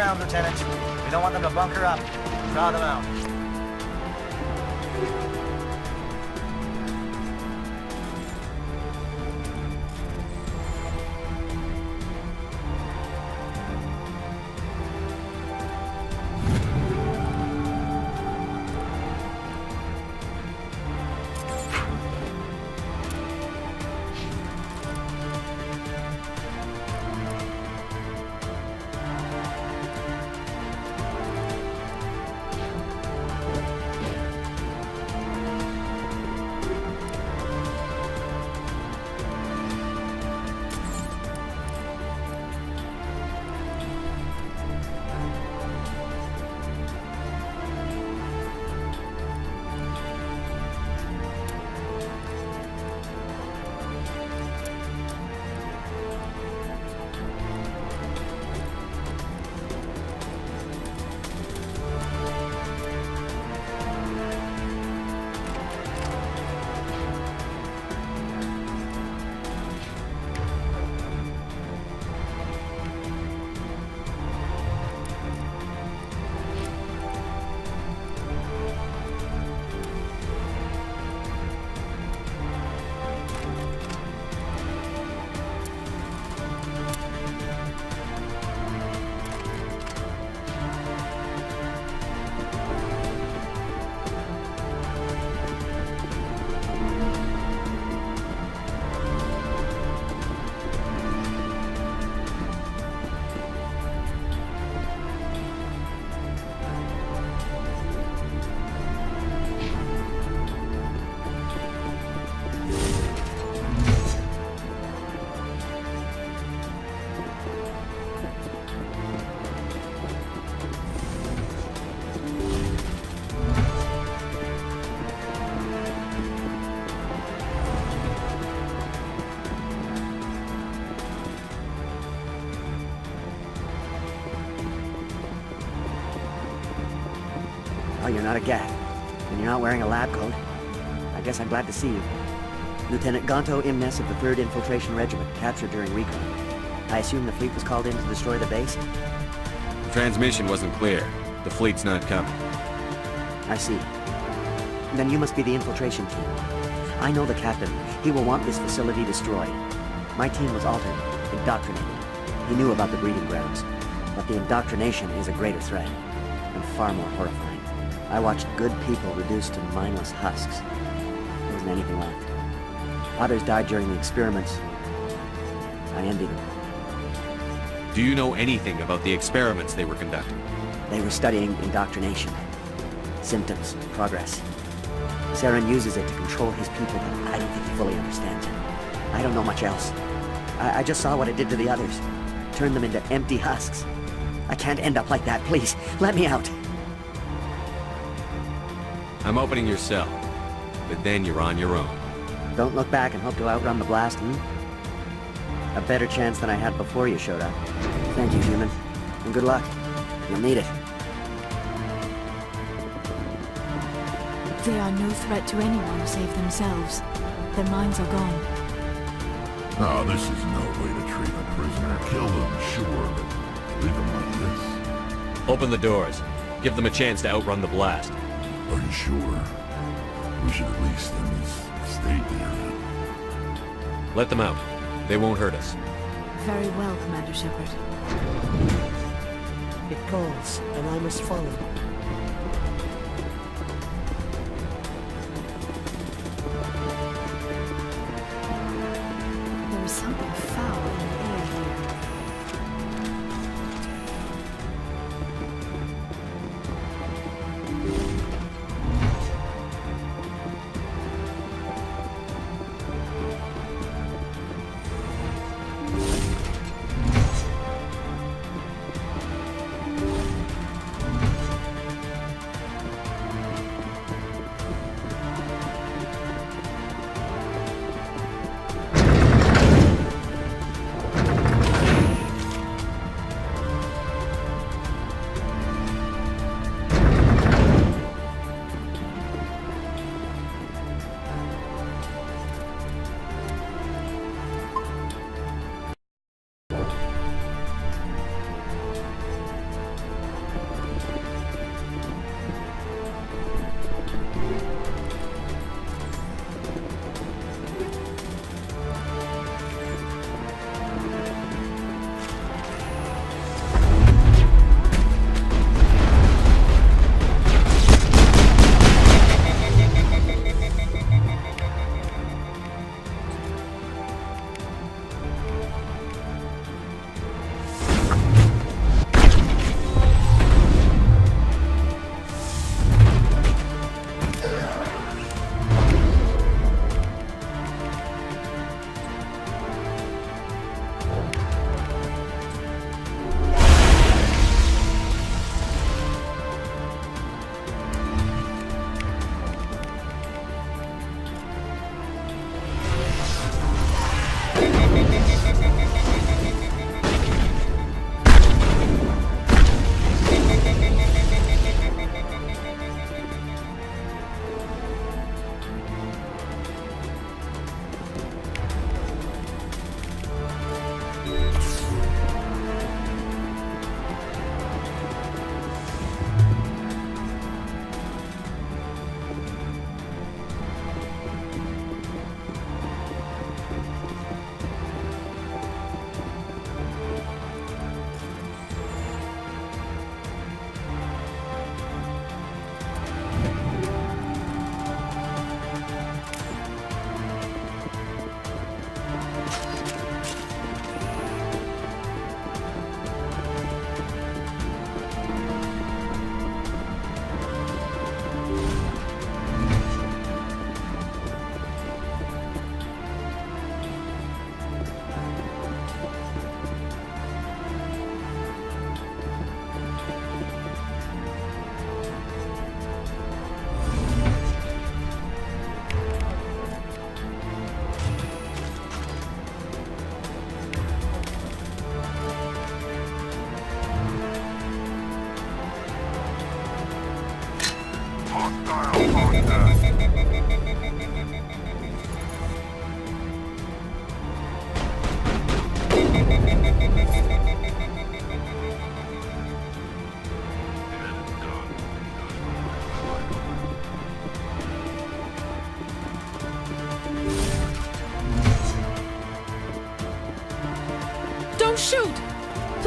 around, Lieutenant. We don't want them to bunker up. Draw them out. Oh, you're not a Gat, and you're not wearing a lab coat. I guess I'm glad to see you. Lieutenant Gonto Imnes of the 3rd Infiltration Regiment, captured during recon. I assume the fleet was called in to destroy the base? The transmission wasn't clear. The fleet's not coming. I see. Then you must be the infiltration team. I know the captain. He will want this facility destroyed. My team was altered, indoctrinated. He knew about the breeding grounds. But the indoctrination is a greater threat, and far more horrifying. I watched good people reduced to mindless husks. There wasn't anything left. Others died during the experiments. I envied them. Do you know anything about the experiments they were conducting? They were studying indoctrination. Symptoms, progress. Saren uses it to control his people, but I don't think he fully understands it. I don't know much else. I just saw what it did to the others. Turned them into empty husks. I can't end up like that, please. Let me out. I'm opening your cell, but then you're on your own. Don't look back and hope to outrun the blast, hmm? A better chance than I had before you showed up. Thank you, human. And good luck. You'll need it. They are no threat to anyone save themselves. Their minds are gone. Oh, this is no way to treat a prisoner. Kill them, sure, but leave them like this? Open the doors. Give them a chance to outrun the blast. Are you sure? We should at least in this state there. Let them out. They won't hurt us. Very well, Commander Shepard. It calls, and I must follow. There is something foul in the air here.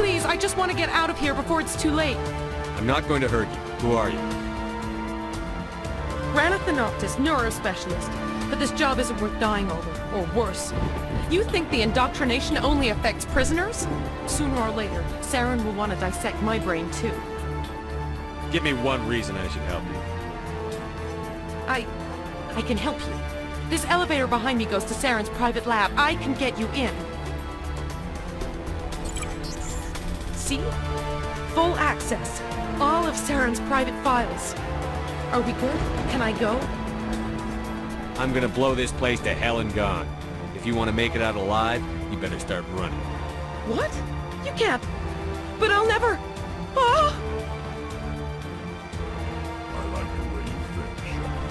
Please, I just want to get out of here before it's too late. I'm not going to hurt you. Who are you? Ranathanoptis, neurospecialist. But this job isn't worth dying over, or worse. You think the indoctrination only affects prisoners? Sooner or later, Saren will want to dissect my brain too. Give me one reason I should help you. I can help you. This elevator behind me goes to Saren's private lab. I can get you in. See? Full access. All of Saren's private files. Are we good? Can I go? I'm gonna blow this place to hell and gone. If you want to make it out alive, you better start running. What? You can't. But I'll never... Ah! I like the way you think, Shepard.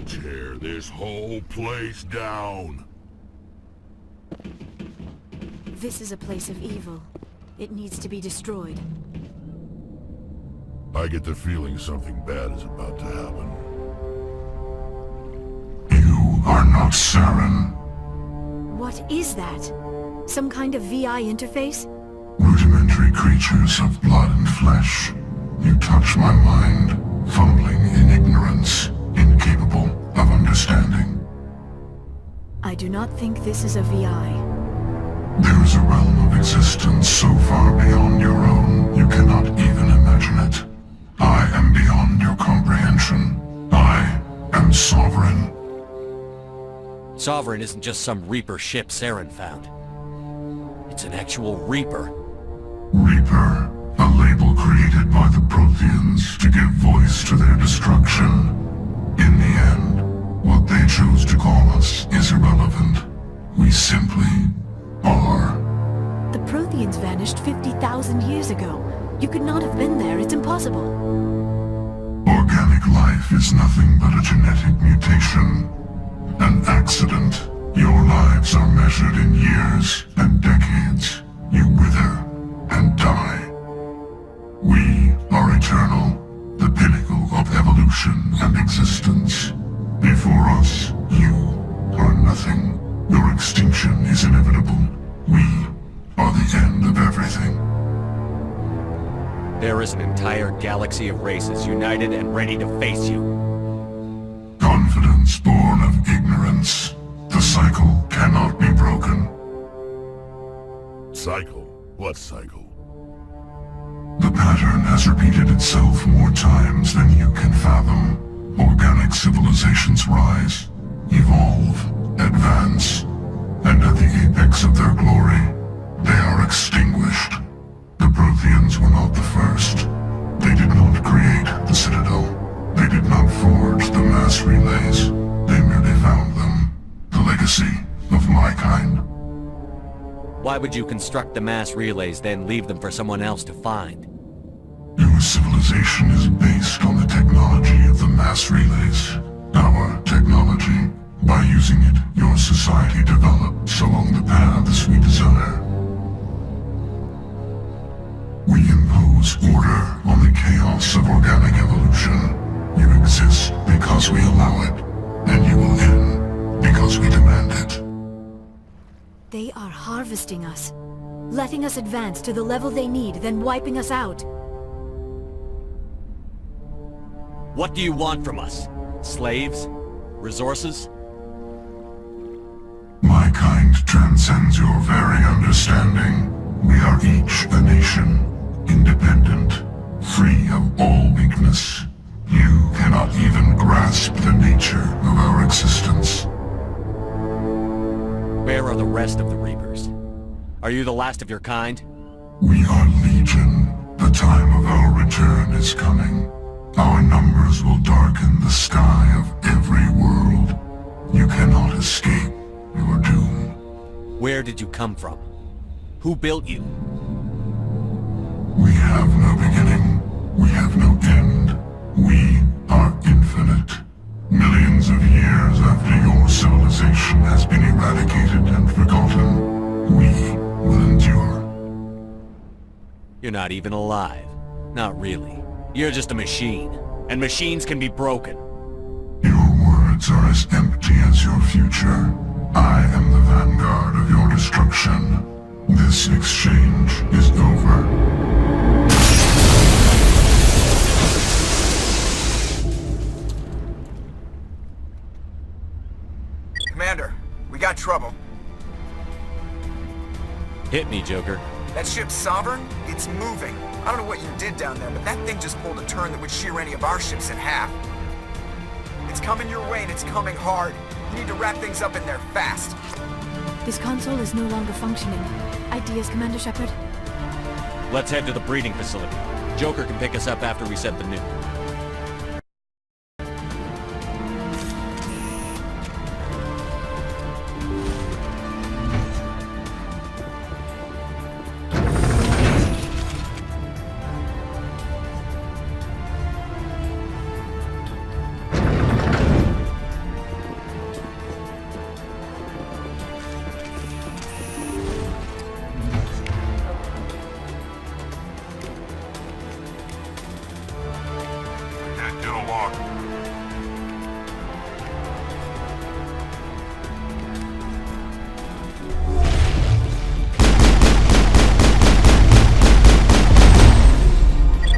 Tear this whole place down. This is a place of evil. It needs to be destroyed. I get the feeling something bad is about to happen. You are not Saren. What is that? Some kind of VI interface? Rudimentary creatures of blood and flesh. You touch my mind, fumbling in ignorance, incapable of understanding. I do not think this is a VI. There is a realm of existence so far beyond your own, you cannot even imagine it. I am beyond your comprehension. I am sovereign. Sovereign isn't just some Reaper ship Saren found. It's an actual Reaper. Reaper, a label created by the Proteans to give voice to their destruction. In the end, what they chose to call us is irrelevant. We simply are. The Protheans vanished 50,000 years ago. You could not have been there. It's impossible. Organic life is nothing but a genetic mutation. An accident. Your lives are measured in years and decades. You wither and die. We are eternal, the pinnacle of evolution and existence. Before us, you are nothing. Your extinction is inevitable. We are the end of everything. There is an entire galaxy of races united and ready to face you. Confidence born of ignorance. The cycle cannot be broken. Cycle? What cycle? The pattern has repeated itself more times than you can fathom. Organic civilizations rise, evolve, advance, and at the apex of their glory, They are extinguished. The Proteans were not the first. They did not create the Citadel. They did not forge the mass relays. They merely found them. The legacy of my kind. Why would you construct the mass relays, then leave them for someone else to find? Your civilization is based on the technology of the mass relays. Our technology. By using it, your society develops along the paths we desire. We impose order on the chaos of organic evolution. You exist because we allow it, and you will end because we demand it. They are harvesting us, letting us advance to the level they need, then wiping us out. What do you want from us? Slaves? Resources? My kind transcends your very understanding. We are each a nation, independent, free of all weakness. You cannot even grasp the nature of our existence. Where are the rest of the Reapers? Are you the last of your kind? We are legion. The time of our return is coming. Our numbers will darken the sky of every world. You cannot escape your doom. Where did you come from? Who built you? We have no beginning. We have no end. We are infinite. Millions of years after your civilization has been eradicated and forgotten, we will endure. You're not even alive. Not really. You're just a machine. And machines can be broken. Your words are as empty as your future. I am the vanguard of your destruction. This exchange is over. Commander, we got trouble. Hit me, Joker. That ship's Sovereign? It's moving. I don't know what you did down there, but that thing just pulled a turn that would shear any of our ships in half. It's coming your way and it's coming hard. You need to wrap things up in there fast. This console is no longer functioning. Ideas, Commander Shepard? Let's head to the breeding facility. Joker can pick us up after we set the nuke.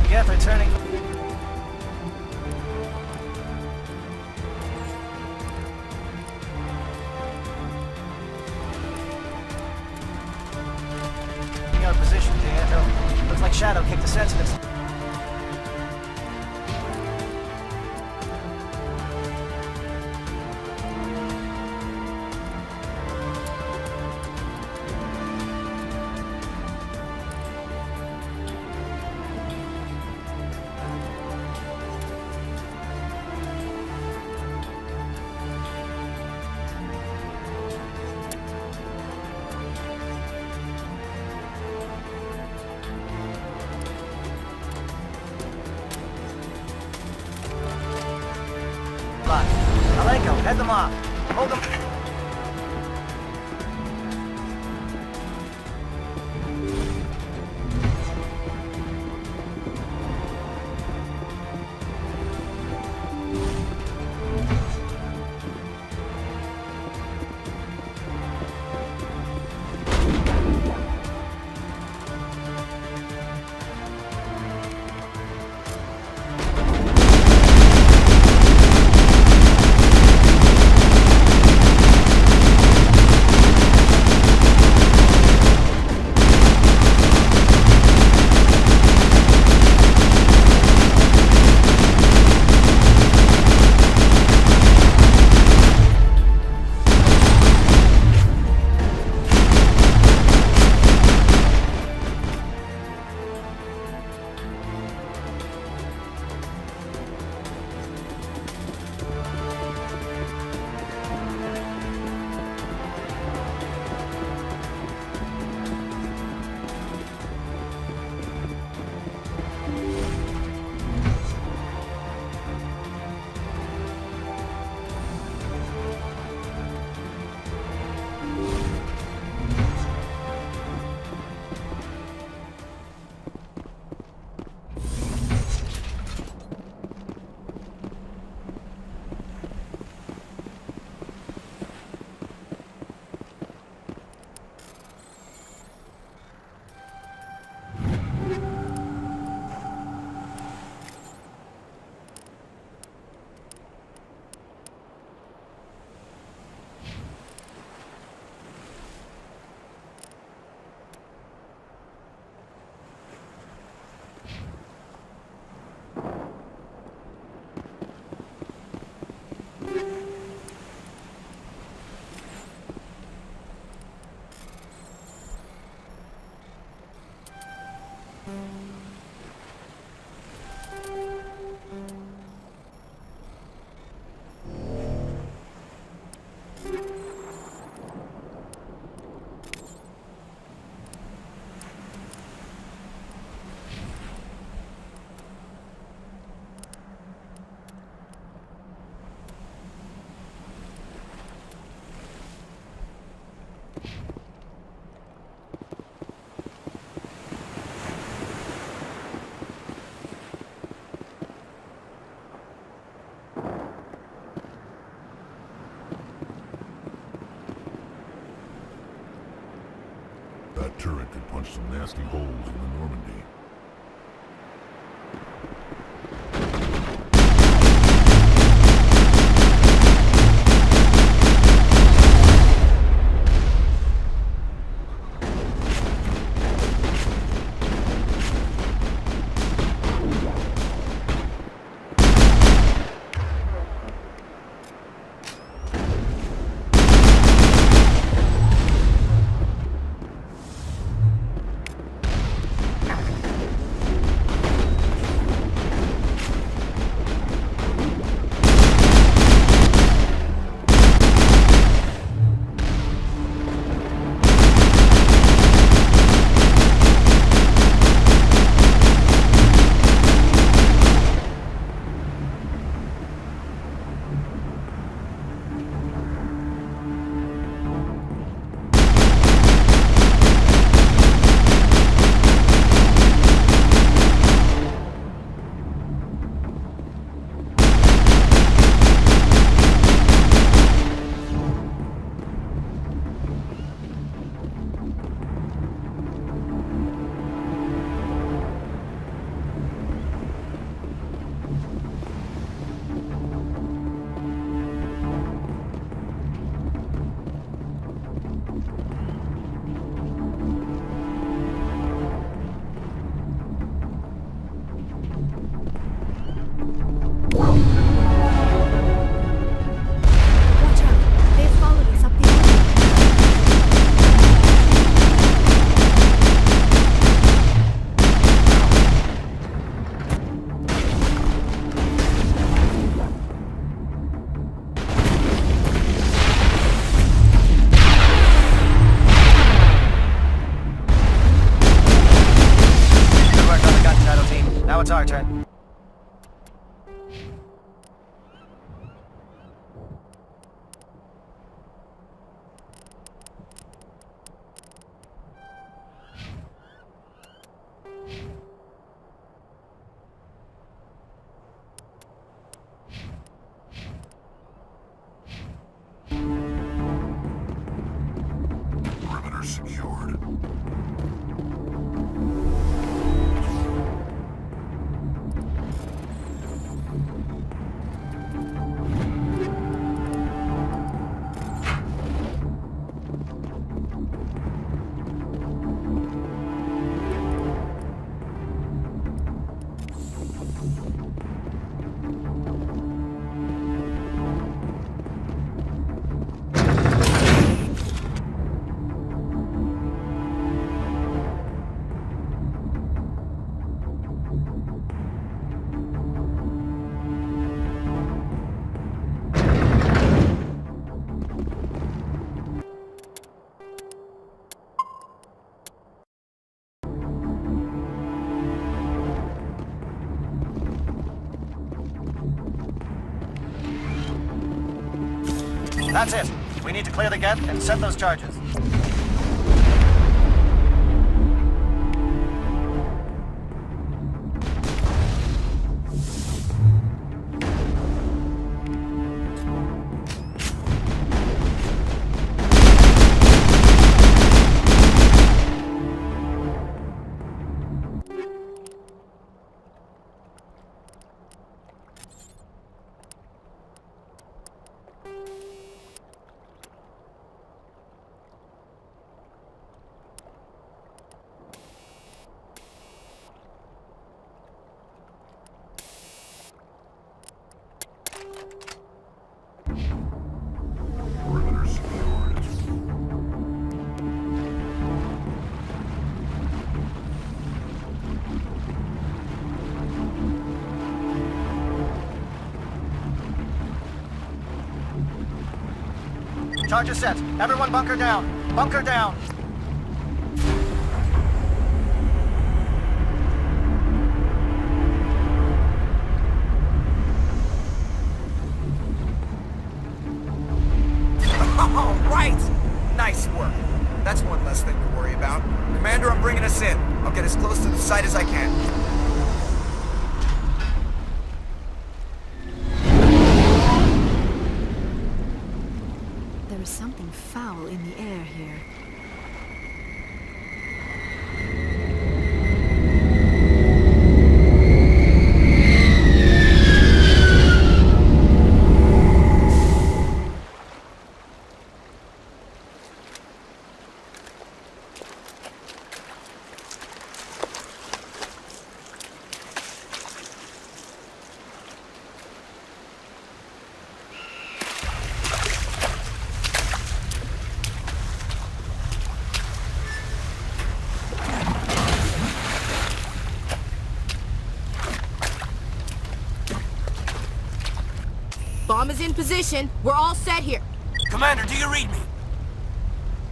Geth returning. Out of position, Dan. Looks like Shadow kicked the sensitives. Alenko, head them off. Hold them. punched some nasty holes in the Normandy. It's our turn. Perimeter secured. That's it. We need to clear the gate and set those charges. Perimeter secured. Charges set. Everyone bunker down. Bunker down. All right! Nice work. That's one less thing to worry about. Commander, I'm bringing us in. I'll get as close to the site as I can. There is something foul in the air here. Bomb is in position. We're all set here. Commander, do you read me?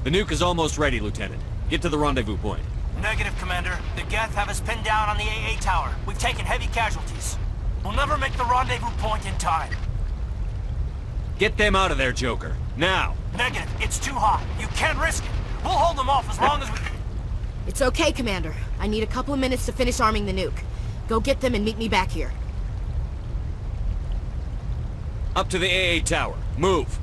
The nuke is almost ready, Lieutenant. Get to the rendezvous point. Negative, Commander. The Geth have us pinned down on the AA tower. We've taken heavy casualties. We'll never make the rendezvous point in time. Get them out of there, Joker. Now! Negative. It's too hot. You can't risk it. We'll hold them off as long as we... It's okay, Commander. I need a couple of minutes to finish arming the nuke. Go get them and meet me back here. Up to the AA tower. Move!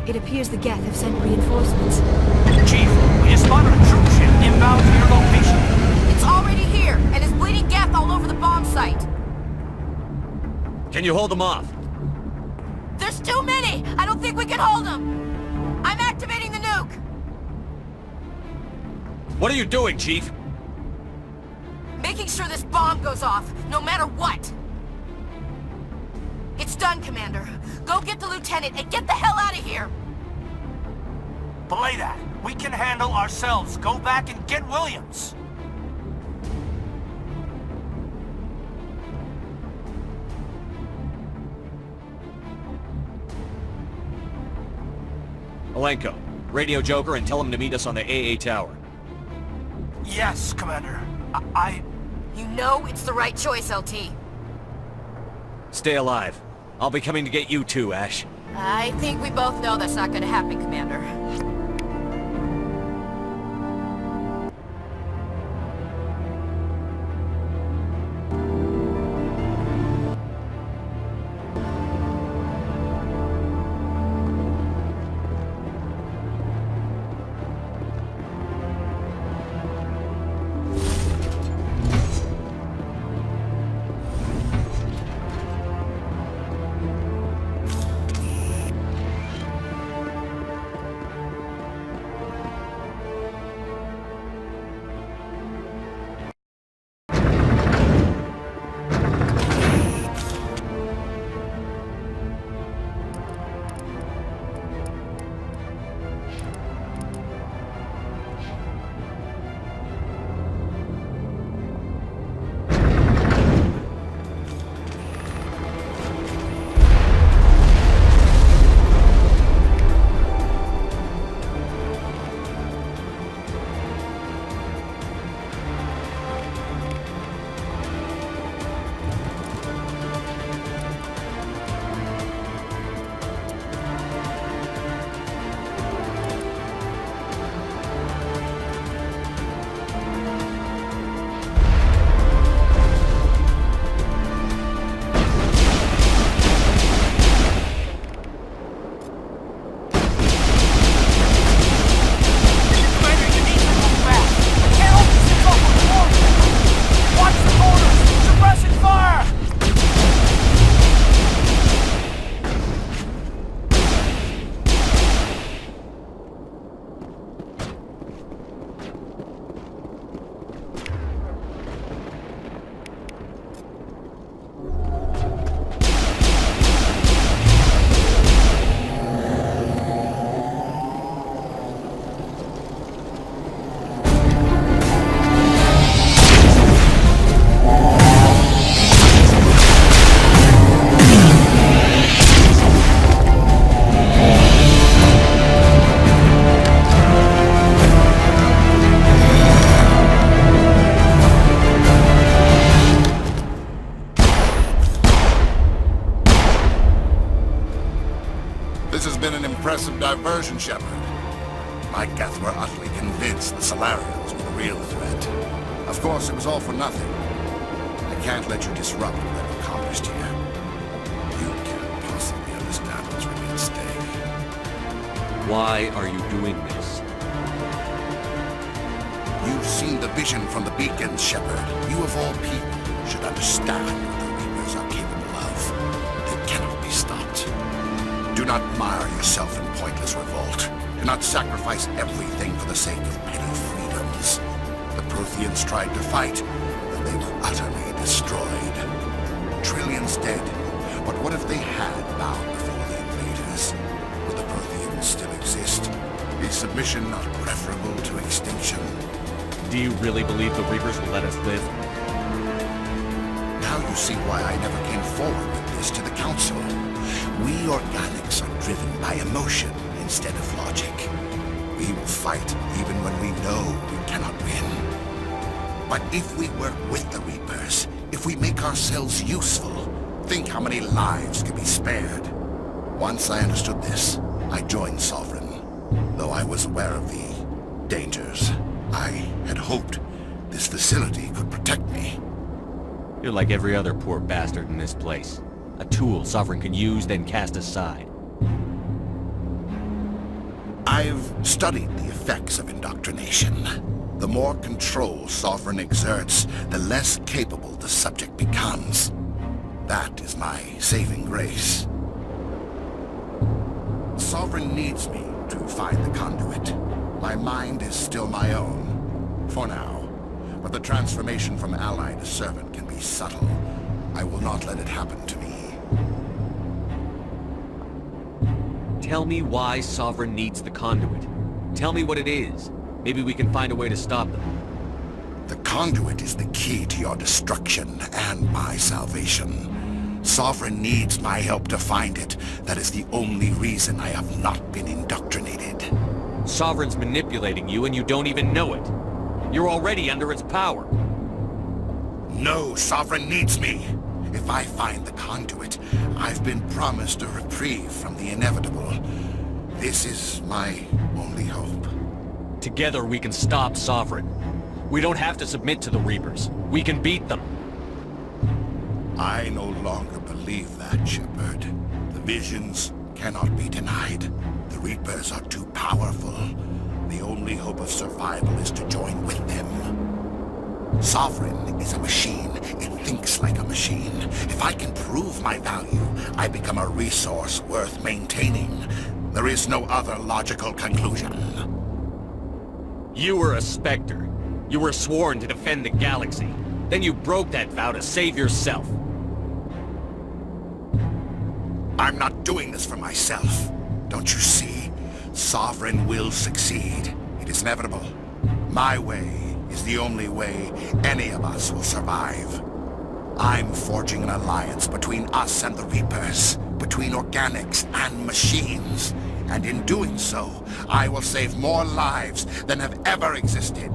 It appears the Geth have sent reinforcements. Chief, we just spotted a troop ship inbound to your location. It's already here, and is bleeding Geth all over the bomb site. Can you hold them off? There's too many! I don't think we can hold them! I'm activating the nuke! What are you doing, Chief? Making sure this bomb goes off, no matter what! It's done, Commander. Go get the Lieutenant and get the hell out of here! Belay that. We can handle ourselves. Go back and get Williams. Alenko, radio Joker and tell him to meet us on the AA tower. Yes, Commander. You know it's the right choice, LT. Stay alive. I'll be coming to get you too, Ash. I think we both know that's not gonna happen, Commander. This has been an impressive diversion, Shepard. My Geth were utterly convinced the Solarians were the real threat. Of course, it was all for nothing. I can't let you disrupt what I've accomplished here. You can't possibly understand what's really at stake. Why are you doing this? You've seen the vision from the beacons, Shepard. You of all people should understand what the Reapers are capable of. They cannot be stopped. Do not mire yourself in pointless revolt. Do not sacrifice everything for the sake of petty freedoms. The Protheans tried to fight, but they were utterly destroyed. Trillions dead. But what if they had bowed before the invaders? Would the Protheans still exist? Is submission not preferable to extinction? Do you really believe the Reapers will let us live? Now you see why I never came forward with this to the Council. We organics are driven by emotion instead of logic. We will fight even when we know we cannot win. But if we work with the Reapers, if we make ourselves useful, think how many lives could be spared. Once I understood this, I joined Sovereign, though I was aware of the dangers. I had hoped this facility could protect me. You're like every other poor bastard in this place. A tool Sovereign can use, then cast aside. I've studied the effects of indoctrination. The more control Sovereign exerts, the less capable the subject becomes. That is my saving grace. Sovereign needs me to find the conduit. My mind is still my own, for now. But the transformation from ally to servant can be subtle. I will not let it happen to me. Tell me why Sovereign needs the conduit. Tell me what it is. Maybe we can find a way to stop them. The conduit is the key to your destruction and my salvation. Sovereign needs my help to find it. That is the only reason I have not been indoctrinated. Sovereign's manipulating you and you don't even know it. You're already under its power. No, Sovereign needs me. If I find the conduit, I've been promised a reprieve from the inevitable. This is my only hope. Together we can stop Sovereign. We don't have to submit to the Reapers. We can beat them. I no longer believe that, Shepard. The visions cannot be denied. The Reapers are too powerful. The only hope of survival is to join with them. Sovereign is a machine. It thinks like a machine. If I can prove my value, I become a resource worth maintaining. There is no other logical conclusion. You were a Spectre. You were sworn to defend the galaxy. Then you broke that vow to save yourself. I'm not doing this for myself. Don't you see? Sovereign will succeed. It is inevitable. My way is the only way any of us will survive. I'm forging an alliance between us and the Reapers, between organics and machines. And in doing so, I will save more lives than have ever existed.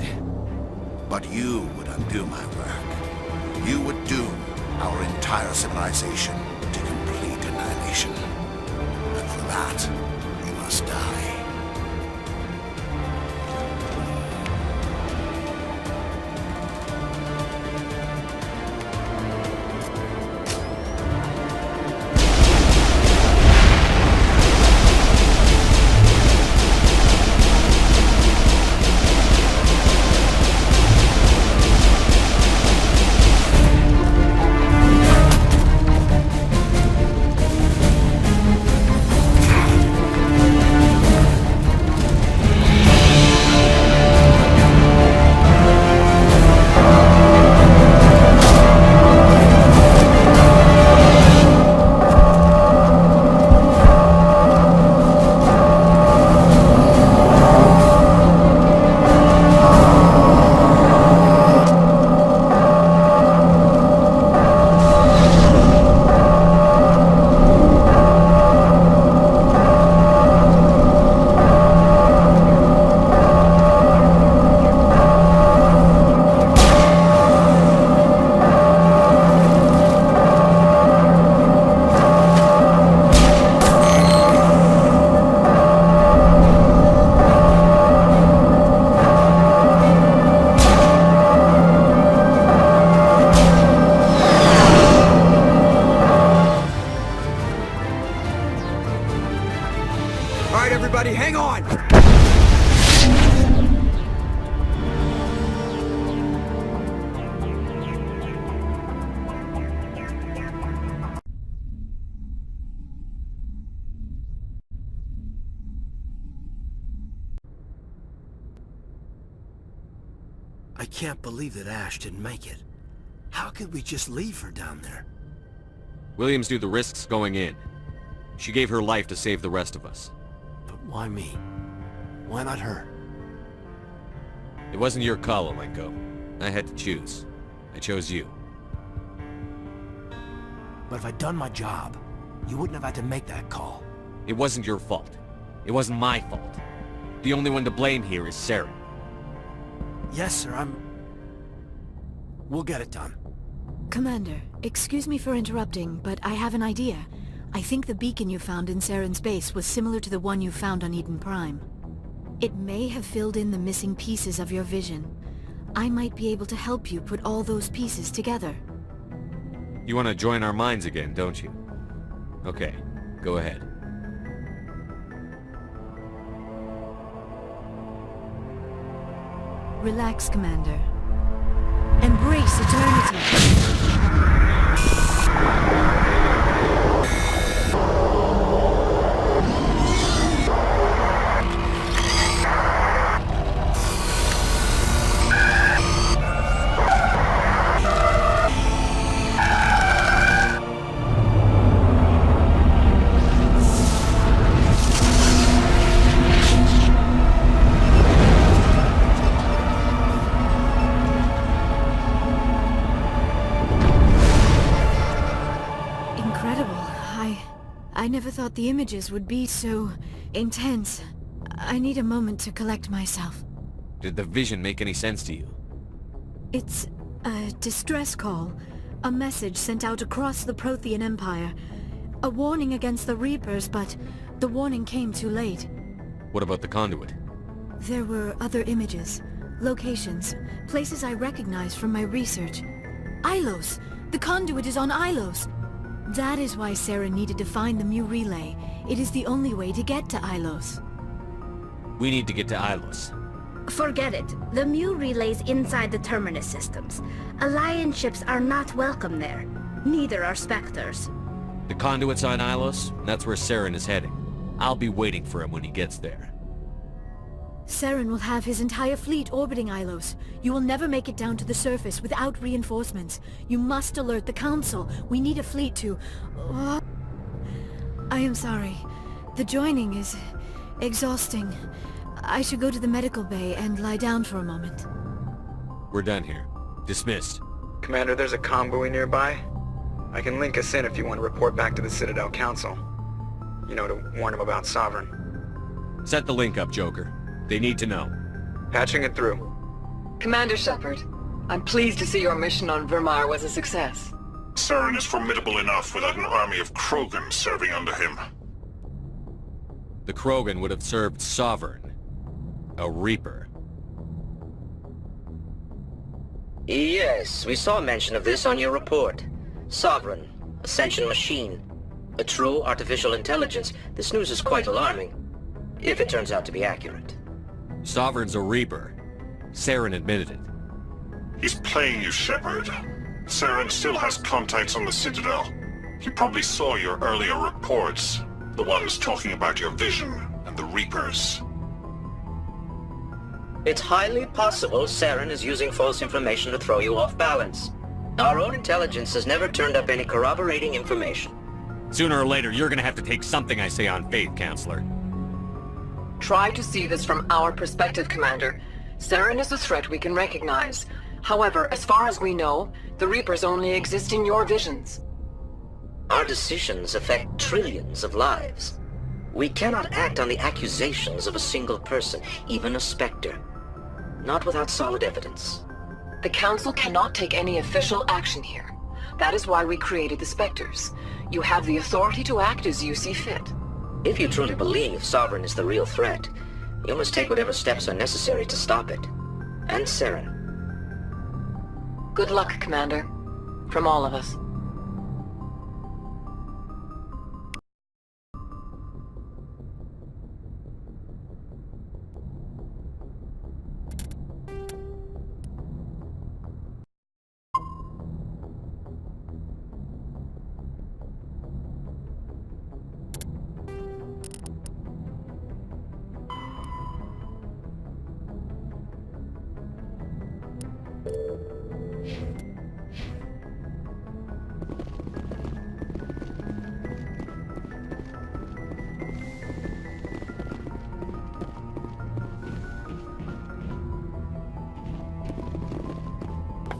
But you would undo my work. You would doom our entire civilization to complete annihilation. And for that, you must die. Everybody, hang on! I can't believe that Ash didn't make it. How could we just leave her down there? Williams knew the risks going in. She gave her life to save the rest of us. But why me? Why not her? It wasn't your call, Olenko. I had to choose. I chose you. But if I'd done my job, you wouldn't have had to make that call. It wasn't your fault. It wasn't my fault. The only one to blame here is Saren. Yes, sir, We'll get it done. Commander, excuse me for interrupting, but I have an idea. I think the beacon you found in Saren's base was similar to the one you found on Eden Prime. It may have filled in the missing pieces of your vision. I might be able to help you put all those pieces together. You want to join our minds again, don't you? Okay, go ahead. Relax, Commander. Embrace eternity. I never thought the images would be so intense. I need a moment to collect myself. Did the vision make any sense to you? It's a distress call. A message sent out across the Protean Empire. A warning against the Reapers, but the warning came too late. What about the conduit? There were other images, locations, places I recognized from my research. Ilos! The conduit is on Ilos! That is why Sarah needed to find the Mu relay. It is the only way to get to Ilos. We need to get to Ilos. Forget it. The Mu relay's inside the Terminus systems. Alliance ships are not welcome there. Neither are Spectres. The conduit's on Ilos, and that's where Saren is heading. I'll be waiting for him when he gets there. Saren will have his entire fleet orbiting Ilos. You will never make it down to the surface without reinforcements. You must alert the Council. We need a fleet to... I am sorry. The joining is exhausting. I should go to the medical bay and lie down for a moment. We're done here. Dismissed. Commander, there's a convoy nearby. I can link us in if you want to report back to the Citadel Council. You know, to warn them about Sovereign. Set the link up, Joker. They need to know. Patching it through. Commander Shepard, I'm pleased to see your mission on Vírmire was a success. Saren is formidable enough without an army of Krogan serving under him. The Krogan would have served Sovereign. A Reaper. Yes, we saw mention of this on your report. Sovereign, Ascension machine. A true artificial intelligence. This news is quite alarming. If it turns out to be accurate. Sovereign's a Reaper. Saren admitted it. He's playing you, Shepard. Saren still has contacts on the Citadel. He probably saw your earlier reports. The ones talking about your vision and the Reapers. It's highly possible Saren is using false information to throw you off balance. Our own intelligence has never turned up any corroborating information. Sooner or later, you're gonna have to take something I say on faith, Counselor. Try to see this from our perspective, Commander. Saren is a threat we can recognize. However, as far as we know, the Reapers only exist in your visions. Our decisions affect trillions of lives. We cannot act on the accusations of a single person, even a Spectre. Not without solid evidence. The Council cannot take any official action here. That is why we created the Spectres. You have the authority to act as you see fit. If you truly believe Sovereign is the real threat, you must take whatever steps are necessary to stop it. And Saren. Good luck, Commander. From all of us.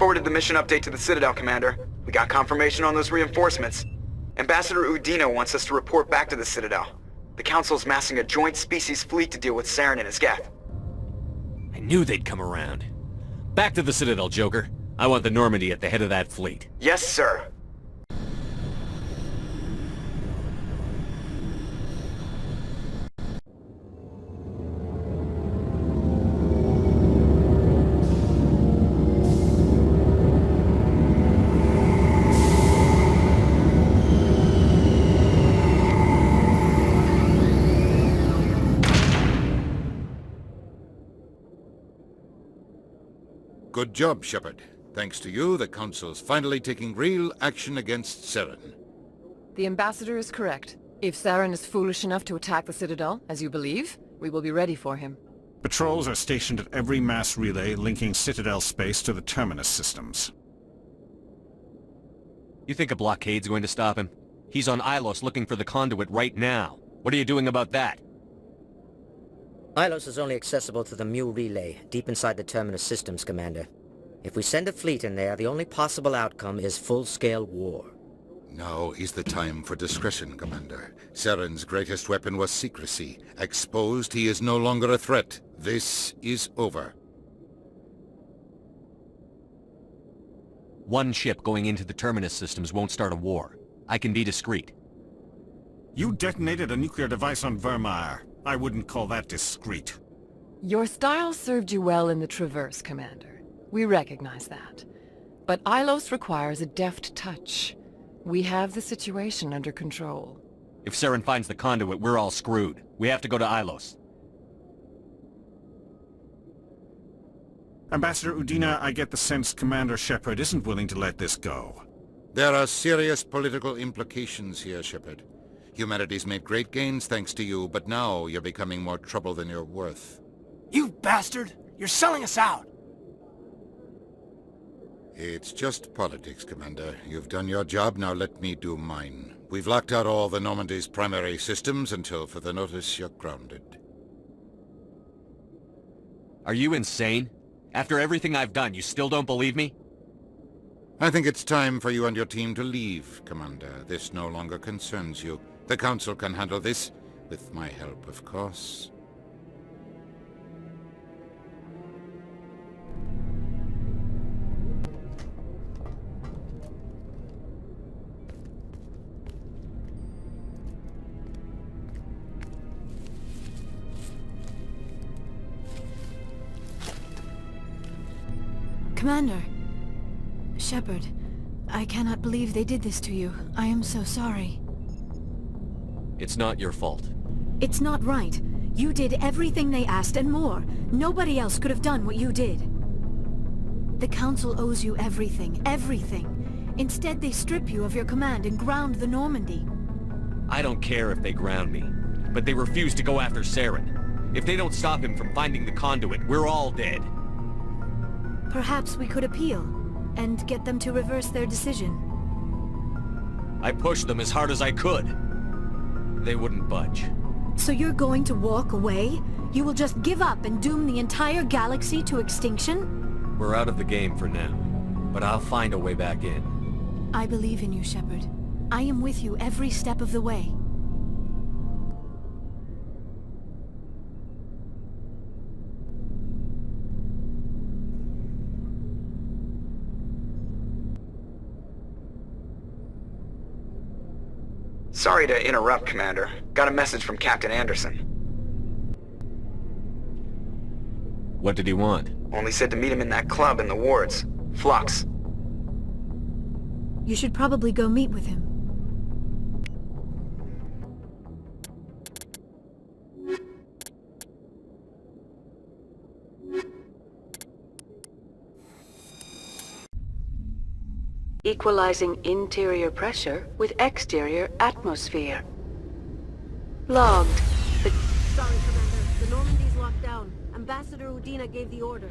forwarded the mission update to the Citadel, Commander. We got confirmation on those reinforcements. Ambassador Udina wants us to report back to the Citadel. The Council's massing a joint species fleet to deal with Saren and his Geth. I knew they'd come around. Back to the Citadel, Joker. I want the Normandy at the head of that fleet. Yes, sir. Good job, Shepard. Thanks to you, the Council's finally taking real action against Saren. The Ambassador is correct. If Saren is foolish enough to attack the Citadel, as you believe, we will be ready for him. Patrols are stationed at every mass relay linking Citadel space to the terminus systems. You think a blockade's going to stop him? He's on Ilos looking for the conduit right now. What are you doing about that? Ilos is only accessible to the Mu relay, deep inside the terminus systems, Commander. If we send a fleet in there, the only possible outcome is full-scale war. Now is the time for discretion, Commander. Saren's greatest weapon was secrecy. Exposed, he is no longer a threat. This is over. One ship going into the terminus systems won't start a war. I can be discreet. You detonated a nuclear device on Vírmire. I wouldn't call that discreet. Your style served you well in the Traverse, Commander. We recognize that. But Ilos requires a deft touch. We have the situation under control. If Saren finds the conduit, we're all screwed. We have to go to Ilos. Ambassador Udina, I get the sense Commander Shepard isn't willing to let this go. There are serious political implications here, Shepard. Humanity's made great gains thanks to you, but now you're becoming more trouble than you're worth. You bastard! You're selling us out! It's just politics, Commander. You've done your job, now let me do mine. We've locked out all the Normandy's primary systems until further notice you're grounded. Are you insane? After everything I've done, you still don't believe me? I think it's time for you and your team to leave, Commander. This no longer concerns you. The Council can handle this, with my help, of course. Commander. Shepard, I cannot believe they did this to you. I am so sorry. It's not your fault. It's not right. You did everything they asked and more. Nobody else could have done what you did. The Council owes you everything, everything. Instead, they strip you of your command and ground the Normandy. I don't care if they ground me, but they refuse to go after Saren. If they don't stop him from finding the conduit, we're all dead. Perhaps we could appeal, and get them to reverse their decision. I pushed them as hard as I could. They wouldn't budge. So you're going to walk away? You will just give up and doom the entire galaxy to extinction? We're out of the game for now, but I'll find a way back in. I believe in you, Shepard. I am with you every step of the way. Sorry to interrupt, Commander. Got a message from Captain Anderson. What did he want? Only said to meet him in that club in the wards. Flux. You should probably go meet with him. Equalizing interior pressure with exterior atmosphere. Logged. Sorry, Commander. The Normandy's locked down. Ambassador Udina gave the order.